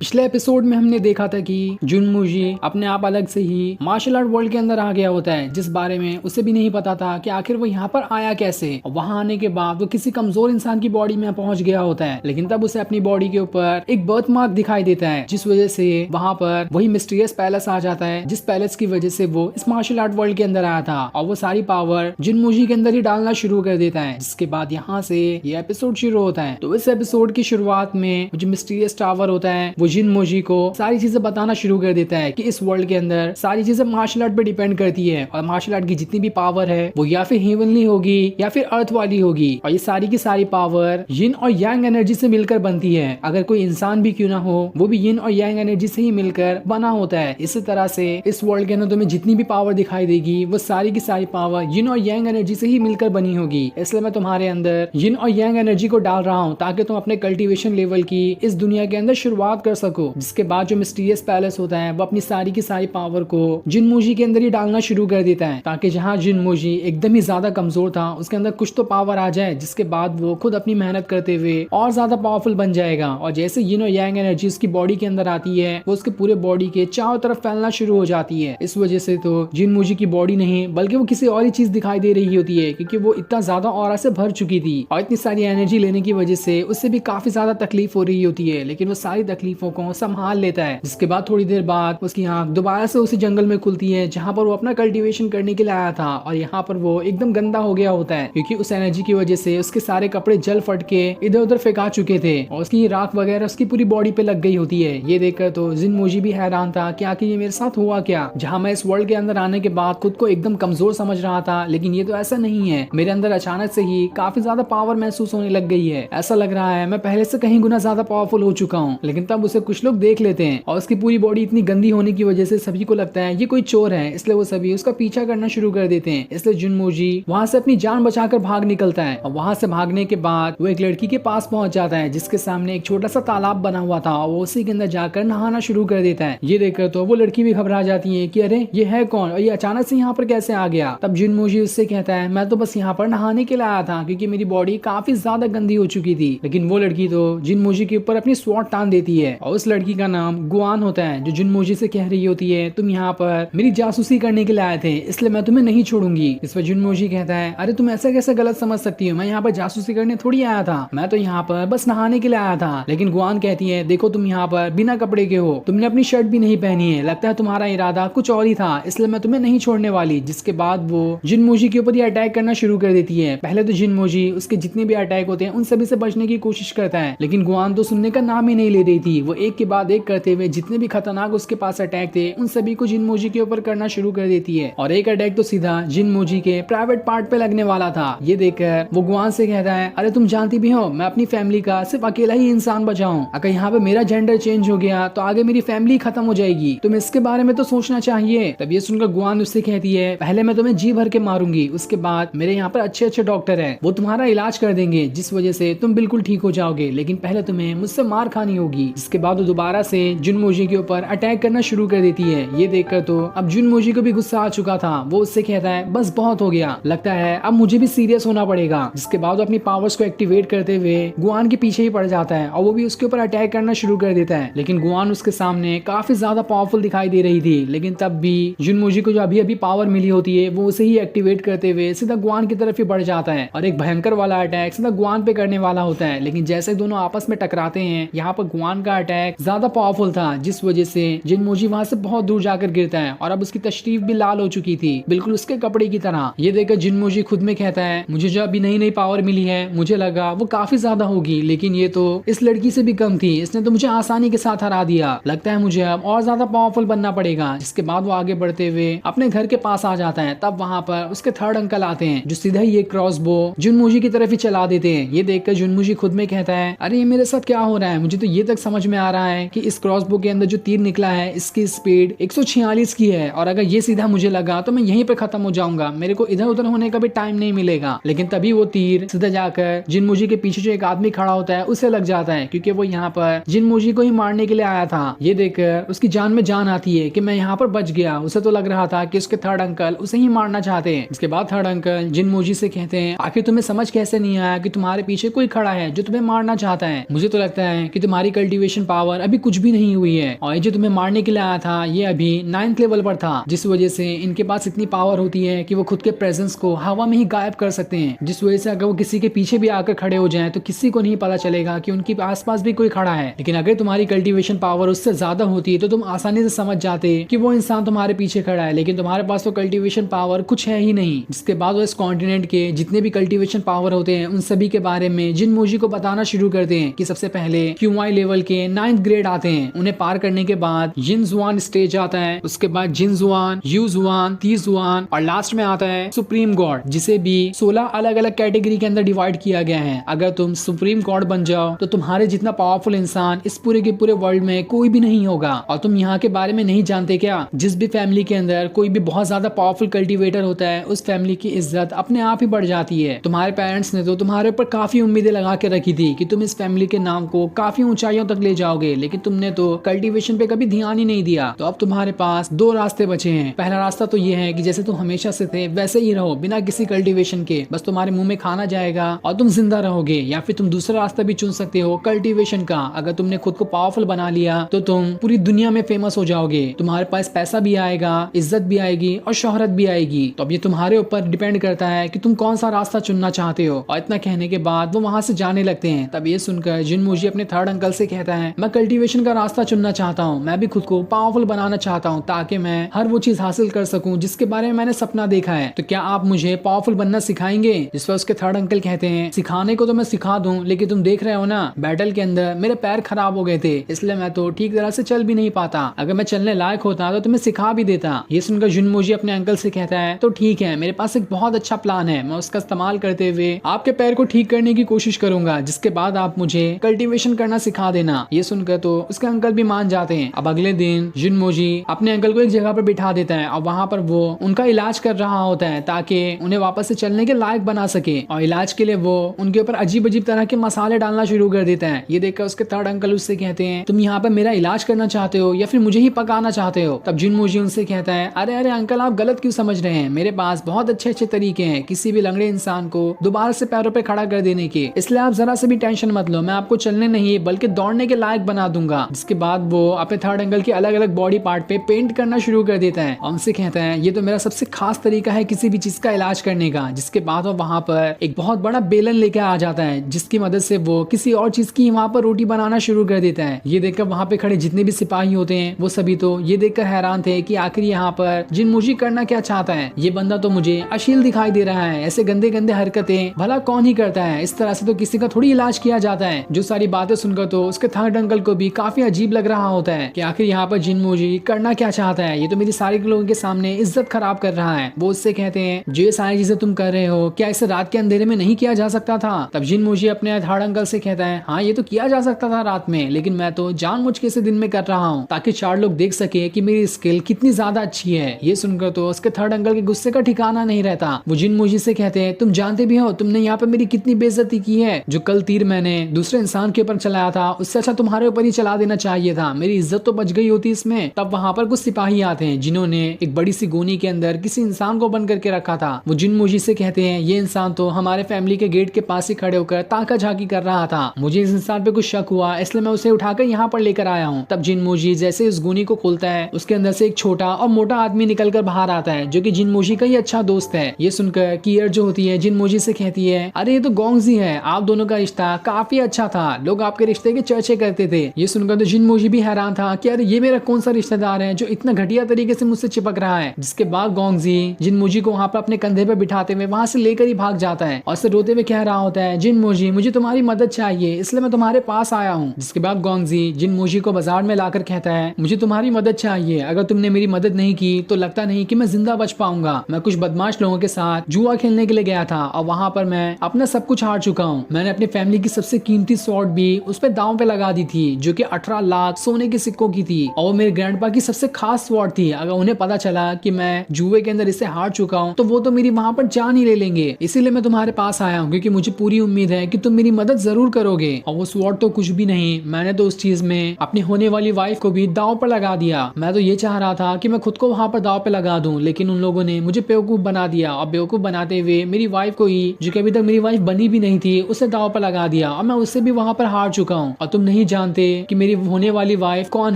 पिछले एपिसोड में हमने देखा था कि जुनमुजी अपने आप अलग से ही मार्शल आर्ट वर्ल्ड के अंदर आ गया होता है, जिस बारे में उसे भी नहीं पता था कि आखिर वो यहाँ पर आया कैसे। और वहाँ आने के बाद वो किसी कमजोर इंसान की बॉडी में पहुंच गया होता है, लेकिन तब उसे अपनी बॉडी के ऊपर एक बर्थ मार्क दिखाई देता है, जिस वजह से वहाँ पर वही मिस्टीरियस पैलेस आ जाता है, जिस पैलेस की वजह से वो इस मार्शल आर्ट वर्ल्ड के अंदर आया था। और वो सारी पावर जुनमुजी के अंदर ही डालना शुरू कर देता है, जिसके बाद यहाँ से ये एपिसोड शुरू होता है। तो इस एपिसोड की शुरुआत में जो मिस्टीरियस टावर होता है वो जुनमुजी को सारी चीजें बताना शुरू कर देता है कि इस वर्ल्ड के अंदर सारी चीजें मार्शल आर्ट पे डिपेंड करती है, और मार्शल आर्ट की जितनी भी पावर है वो या फिर हेवनली होगी या फिर अर्थ वाली होगी। और ये सारी की सारी पावर यिन और यांग एनर्जी से मिलकर बनती है। अगर कोई इंसान भी क्यों ना हो, वो भी यिन और यांग एनर्जी से ही मिलकर बना होता है। इसी तरह से इस वर्ल्ड के अंदर तुम्हें जितनी भी पावर दिखाई देगी वो सारी की सारी पावर यिन और यांग एनर्जी से ही मिलकर बनी होगी। इसलिए मैं तुम्हारे अंदर यिन और यांग एनर्जी को डाल रहा हूँ, ताकि तुम अपने कल्टीवेशन लेवल की इस दुनिया के अंदर शुरुआत कर सको। जिसके बाद जो मिस्टीरियस पैलेस होता है वो अपनी सारी की सारी पावर को जुनमुजी के अंदर ही डालना शुरू कर देता है, ताकि जहाँ जुनमुजी एकदम ही ज्यादा कमजोर था उसके अंदर कुछ तो पावर आ जाए, जिसके बाद वो खुद अपनी मेहनत करते हुए और ज्यादा पावरफुल बन जाएगा। और जैसे यिन और यांग एनर्जी उसकी बॉडी के अंदर आती है, वो उसके पूरे बॉडी के चारों तरफ फैलना शुरू हो जाती है। इस वजह से तो जुनमुजी की बॉडी नहीं बल्कि वो किसी और ही चीज दिखाई दे रही होती है, क्योंकि वो इतना ज्यादा ऑरा से भर चुकी थी और इतनी सारी एनर्जी लेने की वजह से उससे भी काफी ज्यादा तकलीफ हो रही होती है, लेकिन वो सारी तकलीफों को संभाल लेता है। जिसके बाद थोड़ी देर बाद उसकी आंख दोबारा से उसी जंगल में खुलती है जहाँ पर वो अपना कल्टीवेशन करने के लिए आया था, और यहाँ पर वो एकदम गंदा हो गया होता है, क्योंकि उस एनर्जी की वजह से उसके सारे कपड़े जल फट के इधर उधर फेंका चुके थे और उसकी राख वगैरह उसकी पूरी बॉडी पे लग गई होती है। ये देखकर तो जुनमुजी भी हैरान था कि आखिर ये मेरे साथ हुआ क्या। जहाँ मैं इस वर्ल्ड के अंदर आने के बाद खुद को एकदम कमजोर समझ रहा था, लेकिन ये तो ऐसा नहीं है। मेरे अंदर अचानक से ही काफी ज्यादा पावर महसूस होने लग गई है। ऐसा लग रहा है मैं पहले से कहीं गुना ज्यादा पावरफुल हो चुका हूँ। लेकिन तब उसे कुछ लोग देख लेते हैं और उसकी पूरी बॉडी इतनी गंदी होने की वजह से सभी को लगता है ये कोई चोर है, इसलिए वो सभी उसका पीछा करना शुरू कर देते हैं। इसलिए जुनमुजी वहाँ से अपनी जान बचाकर भाग निकलता है, और वहाँ से भागने के बाद वो एक लड़की के पास पहुंच जाता है, जिसके सामने एक छोटा सा तालाब बना हुआ था, और वो उसी के अंदर जाकर नहाना शुरू कर देता है। ये देखकर तो वो लड़की भी घबरा जाती है कि अरे ये है कौन और ये अचानक से यहाँ पर कैसे आ गया। तब जुनमुजी उससे कहता है मैं तो बस यहाँ पर नहाने के लिए आया था, क्योंकि मेरी बॉडी काफी ज्यादा गंदी हो चुकी थी। लेकिन वो लड़की तो जुनमुजी के ऊपर अपनी स्वॉर्ड तान देती है, और उस लड़की का नाम गुआन होता है, जो जुनमुजी से कह रही होती है तुम यहाँ पर मेरी जासूसी करने के लिए आए थे, इसलिए मैं तुम्हें नहीं छोड़ूंगी। इस पर जुनमुजी कहता है अरे तुम ऐसा कैसे गलत समझ सकती हो, मैं यहाँ पर जासूसी करने थोड़ी आया था, मैं तो यहाँ पर बस नहाने के लिए आया था। लेकिन गुआन कहती है देखो तुम यहाँ पर बिना कपड़े के हो, तुमने अपनी शर्ट भी नहीं पहनी है, लगता है तुम्हारा इरादा कुछ और ही था, इसलिए मैं तुम्हें नहीं छोड़ने वाली। जिसके बाद वो जुनमुजी के ऊपर ही अटैक करना शुरू कर देती है। पहले तो जुनमुजी उसके जितने भी अटैक होते हैं उन सभी से बचने की कोशिश करता है, लेकिन गुआन तो सुनने का नाम ही नहीं ले रही थी। वो एक के बाद एक करते हुए जितने भी खतरनाक उसके पास अटैक थे उन सभी को जुनमुजी के ऊपर करना शुरू कर देती है, और एक अटैक तो सीधा जुनमुजी के प्राइवेट पार्ट पे लगने वाला था। ये देखकर वो गुआन से कहता है अरे तुम जानती भी हो मैं अपनी फैमिली का सिर्फ अकेला ही इंसान बचा हूँ, अगर यहाँ पे मेरा जेंडर चेंज हो गया तो आगे मेरी फैमिली खत्म हो जाएगी, तुम इसके बारे में तो सोचना चाहिए। तब ये सुनकर गुआन उससे कहती है पहले मैं तुम्हें जी भर के मारूंगी, उसके बाद मेरे यहाँ पर अच्छे अच्छे डॉक्टर है, वो तुम्हारा इलाज कर देंगे, जिस वजह से तुम बिल्कुल ठीक हो जाओगे, लेकिन पहले तुम्हें मुझसे मार खानी होगी। जिसके बाद वो दोबारा से जुनमुजी के ऊपर अटैक करना शुरू कर देती है। ये देखकर तो अब जुनमुजी को भी गुस्सा आ चुका था, वो उससे कहता है बस बहुत हो गया, लगता है अब मुझे भी सीरियस होना पड़ेगा। जिसके बाद वो अपनी पावर्स को एक्टिवेट करते हुए गुआन के पीछे ही पड़ जाता है, और वो भी उसके ऊपर अटैक करना शुरू कर देता है। लेकिन गुआन उसके सामने काफी ज्यादा पावरफुल दिखाई दे रही थी, लेकिन तब भी जुनमुजी को जो अभी अभी पावर मिली होती है वो उसे ही एक्टिवेट करते हुए सीधा गुआन की तरफ ही बढ़ जाता है, और एक भयंकर वाला अटैक सीधा गुआन पे करने वाला होता है। लेकिन जैसे दोनों आपस में टकराते हैं, यहाँ पर गुआन का अटैक ज्यादा पावरफुल था, जिस वजह से जुनमुजी वहां से बहुत दूर जाकर गिरता है, और अब उसकी तशरीफ भी लाल हो चुकी थी, बिल्कुल उसके कपड़े की तरह। ये देखकर जुनमुजी खुद में कहता है मुझे जो अभी नई नई पावर मिली है मुझे लगा वो काफी ज्यादा होगी, लेकिन ये तो इस लड़की से भी कम थी, इसने तो मुझे आसानी के साथ हरा दिया, लगता है मुझे अब और ज्यादा पावरफुल बनना पड़ेगा। जिसके बाद वो आगे बढ़ते हुए अपने घर के पास आ जाता है। तब वहाँ पर उसके थर्ड अंकल आते हैं, जो सीधा ही एक क्रॉसबो जुनमुजी की तरफ ही चला देते हैं। ये देखकर जुनमुजी खुद में कहता है अरे ये मेरे साथ क्या हो रहा है, मुझे तो ये तक समझ में आ रहा है कि इस क्रॉसबो के अंदर जो तीर निकला है इसकी स्पीड 146 की है, और अगर ये सीधा मुझे लगा तो मैं यहीं पे खत्म हो जाऊंगा, मेरे को इधर उधर होने का भी टाइम नहीं मिलेगा। लेकिन तभी वो तीर सीधा जाकर जुनमुजी के पीछे जो एक आदमी खड़ा होता है उसे लग जाता है, क्योंकि वो यहाँ पर जुनमुजी को ही मारने के लिए आया था। ये देखकर उसकी जान में जान आती है कि मैं यहाँ पर बच गया। उसे तो लग रहा था कि उसके थर्ड अंकल उसे ही मारना चाहते हैं। इसके बाद थर्ड अंकल जुनमुजी से कहते हैं आखिर तुम्हें समझ कैसे नहीं आया कि तुम्हारे पीछे कोई खड़ा है जो तुम्हें मारना चाहता है। मुझे तो लगता है कि तुम्हारी कल्टीवेशन पावर अभी कुछ भी नहीं हुई है, और ये जो तुम्हें मारने के लिए आया था ये अभी 9th लेवल पर था, जिस वजह से इनके पास इतनी पावर होती है कि वो खुद के प्रेजेंस को हवा में ही गायब कर सकते हैं, जिस वजह से अगर वो किसी के पीछे भी आकर खड़े हो जाएं तो किसी को नहीं पता चलेगा कि उनके आसपास भी कोई खड़ा है। लेकिन अगर तुम्हारी कल्टीवेशन पावर उससे ज्यादा होती तो तुम आसानी से समझ जाते कि वो इंसान तुम्हारे पीछे खड़ा है, लेकिन तुम्हारे पास तो कल्टीवेशन पावर कुछ है ही नहीं। जिसके बाद वो इस कॉन्टिनेंट के जितने भी कल्टीवेशन पावर होते हैं उन सभी के बारे में जिनमोजी को बताना शुरू करते हैं कि सबसे पहले क्यूआई लेवल के 9th ग्रेड आते हैं, उन्हें पार करने के बाद जिनजुआन स्टेज आता है, उसके बाद जिनजुआन, यूजुआन, तीजुआन और लास्ट में आता है सुप्रीम गॉड, जिसे भी 16 अलग अलग कैटेगरी के अंदर डिवाइड किया गया है। अगर तुम सुप्रीम गॉड बन जाओ तो तुम्हारे जितना पावरफुल इंसान इस पूरे के पूरे वर्ल्ड में कोई भी नहीं होगा। और तुम यहाँ के बारे में नहीं जानते क्या, जिस भी फैमिली के अंदर कोई भी बहुत ज्यादा पावरफुल कल्टीवेटर होता है उस फैमिली की इज्जत अपने आप ही बढ़ जाती है। तुम्हारे पेरेंट्स ने तो तुम्हारे ऊपर काफी उम्मीदें लगा के रखी थी कि तुम इस फैमिली के नाम को काफी ऊंचाइयों तक ले जाओगे, लेकिन तुमने तो कल्टीवेशन पे कभी ध्यान ही नहीं दिया। तो अब तुम्हारे पास दो रास्ते बचे हैं। पहला रास्ता तो ये है कि जैसे तुम हमेशा से थे वैसे ही रहो बिना किसी कल्टीवेशन के, बस तुम्हारे मुंह में खाना जाएगा और तुम जिंदा रहोगे। या फिर तुम दूसरा रास्ता भी चुन सकते हो कल्टीवेशन का। अगर तुमने खुद को पावरफुल बना लिया तो तुम पूरी दुनिया में फेमस हो जाओगे, तुम्हारे पास पैसा भी आएगा, इज्जत भी आएगी और शोहरत भी आएगी। तो अब ये तुम्हारे ऊपर डिपेंड करता है कि तुम कौन सा रास्ता चुनना चाहते हो। और इतना कहने के बाद वो वहां से जाने लगते हैं। तब ये सुनकर जिनमुजी अपने थर्ड अंकल से कहता है, मैं कल्टीवेशन का रास्ता चुनना चाहता हूँ, मैं भी खुद को पावरफुल बनाना चाहता हूँ ताकि मैं हर वो चीज हासिल कर सकूं जिसके बारे में मैंने सपना देखा है। तो क्या आप मुझे पावरफुल बनना सिखाएंगे? जिस पर उसके थर्ड अंकल कहते हैं, सिखाने को तो मैं सिखा दूं, लेकिन तुम देख रहे हो ना बैटल के अंदर मेरे पैर खराब हो गए थे, इसलिए मैं तो ठीक तरह से चल भी नहीं पाता। अगर मैं चलने लायक होता तो तुम्हें सिखा भी देता। ये सुनकर जिनमुजी अपने अंकल से कहता है, तो ठीक है, मेरे पास एक बहुत अच्छा प्लान है, मैं उसका इस्तेमाल करते हुए आपके पैर को ठीक करने की कोशिश करूंगा, जिसके बाद आप मुझे कल्टीवेशन करना सिखा देना। ये सुनकर तो उसके अंकल भी मान जाते हैं। अब अगले दिन जिनमुजी अपने अंकल को एक जगह पर बिठा देता है और वहाँ पर वो उनका इलाज कर रहा होता है ताकि उन्हें वापस से चलने के लायक बना सके। और इलाज के लिए वो उनके ऊपर अजीब अजीब तरह के मसाले डालना शुरू कर देता है। ये देखकर उसके थर्ड अंकल उससे कहते हैं, तुम यहाँ पर मेरा इलाज करना चाहते हो या फिर मुझे ही पकाना चाहते हो? तब जिनमुजी उनसे कहता है, अरे अरे अंकल, आप गलत क्यों समझ रहे हैं, मेरे पास बहुत अच्छे अच्छे तरीके हैं किसी भी लंगड़े इंसान को दोबारा से पैरों पे खड़ा कर देने के, इसलिए आप जरा से भी टेंशन मत लो, मैं आपको चलने नहीं बल्कि दौड़ने के लायक बना दूंगा। जिसके बाद वो अपने थर्ड अंकल के अलग अलग बॉडी पार्ट पे पेंट करना शुरू कर देता है और उनसे कहता है, ये तो मेरा सबसे खास तरीका है किसी भी चीज का इलाज करने का। जिसके बाद वो वहाँ पर एक बहुत बड़ा बेलन लेके आ जाता है, जिसकी मदद से वो किसी और चीज की वहाँ पर रोटी बनाना शुरू कर देता है। ये देखकर वहाँ पे खड़े जितने भी सिपाही होते हैं वो सभी तो ये देखकर हैरान थे कि आखिर यहाँ पर जिनमुजी करना क्या चाहता है। ये बंदा तो मुझे अश्लील दिखाई दे रहा है, ऐसे गंदे गंदे हरकतें भला कौन ही करता है, इस तरह से तो किसी का थोड़ी इलाज किया जाता है। जो सारी बातें सुनकर तो उसके थर्ड अंकल को भी काफी अजीब लग रहा होता है कि आखिर यहाँ पर जिनमुजी करना क्या चाहता है, ये तो मेरी सारे लोगों के सामने इज्जत खराब कर रहा है। वो उससे कहते हैं, जो ये सारी चीजें तुम कर रहे हो क्या इसे रात के अंधेरे में नहीं किया जा सकता था? तब जिनमुजी अपने थर्ड अंकल से कहता है, हाँ ये तो किया जा सकता था रात में, लेकिन मैं तो जानबूझ के इसे दिन में कर रहा हूँ ताकि 4 लोग देख सके कि मेरी स्किल कितनी ज्यादा अच्छी है। ये सुनकर तो उसके थर्ड अंकल के गुस्से का ठिकाना नहीं रहता। वो जिनमुजी से कहते हैं, तुम जानते भी हो तुमने यहाँ पे मेरी कितनी बेइज्जती की है, जो कल तीर मैंने दूसरे इंसान के ऊपर चलाया था उससे अच्छा तुम्हारे ऊपर ही चला देना चाहिए था, मेरी इज्जत तो बच गई होती इसमें। तब वहाँ पर कुछ सिपाही आते हैं जिन्होंने एक बड़ी सी गोनी के अंदर किसी इंसान को बंद करके रखा था। वो जिनमुजी से कहते हैं, ये इंसान तो हमारे फैमिली के गेट के पास ही खड़े होकर ताका झाकी कर रहा था, मुझे इस इंसान पे कुछ शक हुआ इसलिए मैं उसे उठाकर यहाँ पर लेकर आया हूँ। तब जिनमुजी जैसे इस गोनी को खोलता है उसके अंदर से एक छोटा और मोटा आदमी निकल कर बाहर आता है जो कि जिनमुजी का ही अच्छा दोस्त है। ये सुनकर कियर जो होती है जिनमुजी से कहती है, अरे ये तो गोंगजी है, आप दोनों का रिश्ता काफी अच्छा था, लोग आपके रिश्ते के चर्चे करते थे। ये सुनकर तो जिनमुजी भी हैरान था कि अरे ये मेरा कौन सा रिश्तेदार है जो इतना घटिया तरीके से मुझसे चिपक रहा है। जिसके बाद गोंगजी जिनमुजी को वहाँ पर अपने कंधे पे बिठाते हुए वहाँ से लेकर ही भाग जाता है और उसे रोते हुए कह रहा होता है, जिनमुजी मुझे तुम्हारी मदद चाहिए इसलिए मैं तुम्हारे पास आया हूँ। जिसके बाद गोंगजी जिनमुजी को बाजार में लाकर कहता है, मुझे तुम्हारी मदद चाहिए, अगर तुमने मेरी मदद नहीं की तो लगता नहीं कि मैं जिंदा बच पाऊंगा। मैं कुछ बदमाश लोगों के साथ जुआ खेलने के लिए गया था और वहाँ पर मैं अपना सब कुछ हार चुका हूँ। मैंने अपनी फैमिली की सबसे कीमती स्वॉर्ड भी उस पर दांव पे लगा दी थी जो कि 18 लाख सोने के सिक्कों की थी और वो मेरे ग्रैंडपा की सबसे खास स्वॉर्ड थी। अगर उन्हें पता चला कि मैं जुए के अंदर इससे हार चुका हूँ तो वो तो मेरी वहाँ पर जान ही ले लेंगे, इसीलिए मैं तुम्हारे पास आया हूँ क्योंकि मुझे पूरी उम्मीद है कि तुम मेरी मदद जरूर करोगे। और वो स्वॉर्ड तो कुछ भी नहीं, मैंने तो उस चीज में अपनी होने वाली वाइफ को भी दांव पर लगा दिया। मैं तो ये चाह रहा था कि मैं खुद को वहाँ पर दांव पे लगा दूं, लेकिन उन लोगों ने मुझे बेवकूफ बना दिया और बेवकूफ बनाते हुए मेरी वाइफ को ही, जो कि अभी तक मेरी वाइफ बनी भी नहीं थी, उसे दांव पर लगा दिया और मैं उससे भी वहाँ पर हार चुका हूँ। और तुम नहीं जानते कि मेरी होने वाली वाइफ कौन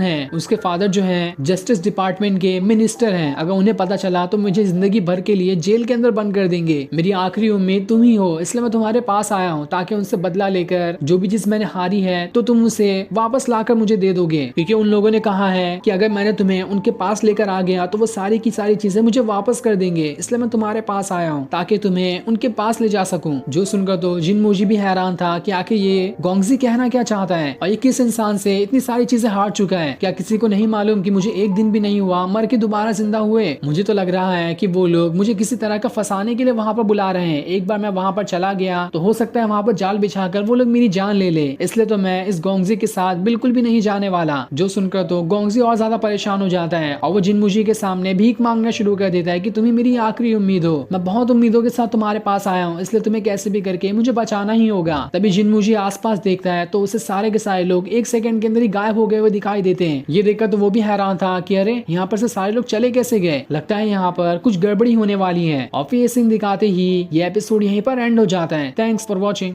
है। उसके फादर जो है जस्टिस डिपार्टमेंट के मिनिस्टर हैं। अगर उन्हें पता चला तो मुझे जिंदगी भर के लिए जेल के अंदर बंद कर देंगे। मेरी आखिरी उम्मीद तुम ही हो, इसलिए मैं तुम्हारे पास आया हूँ ताकि उनसे बदला लेकर जो भी चीज मैंने हारी है तो तुम उसे वापस लाकर मुझे दे दोगे, क्योंकि उन लोगों ने कहा है कि अगर मैंने तुम्हें उनके पास लेकर आ गया तो वो सारी की सारी चीजें मुझे वापस कर देंगे। इसलिए मैं तुम्हारे पास आया हूँ ताकि तुम्हें उनके पास ले जा सकूं। जो सुनकर तो जिनमुजी भी हैरान था कि आखिर ये गोंगजी कहना क्या चाहता है और ये किस इंसान से इतनी सारी चीजें हार चुका है। क्या किसी को नहीं मालूम कि मुझे एक दिन भी नहीं हुआ मर के दोबारा जिंदा हुए। मुझे तो लग रहा है कि वो लोग मुझे किसी तरह का फंसाने के लिए वहां पर बुला रहे हैं। एक बार मैं वहां पर चला गया तो हो सकता है वहां पर जाल बिछाकर वो लोग मेरी जान ले ले। इसलिए तो मैं इस गोंगजी के साथ बिल्कुल भी नहीं जाने वाला। जो सुनकर तो गोंगजी और ज्यादा परेशान हो जाता है और वो जिनमुजी के सामने भीख मांगना शुरू कर देता है कि तुम ही मेरी आखिरी उम्मीद हो। मैं बहुत उम्मीदों के साथ तुम्हारे पास आया हूँ, इसलिए तुम्हें कैसे भी करके मुझे बचाना ही होगा। तभी जिनमुजी आसपास देखता है तो उसे सारे के सारे लोग एक सेकंड के अंदर ही गायब हो गए हुए दिखाई देते हैं। ये देखकर तो वो भी हैरान था कि अरे यहाँ पर से सारे लोग चले कैसे गए, लगता है यहाँ पर कुछ गड़बड़ी होने वाली है। और फिर ये सीन दिखाते ही ये एपिसोड यहीं पर एंड हो जाता है। Thanks for watching.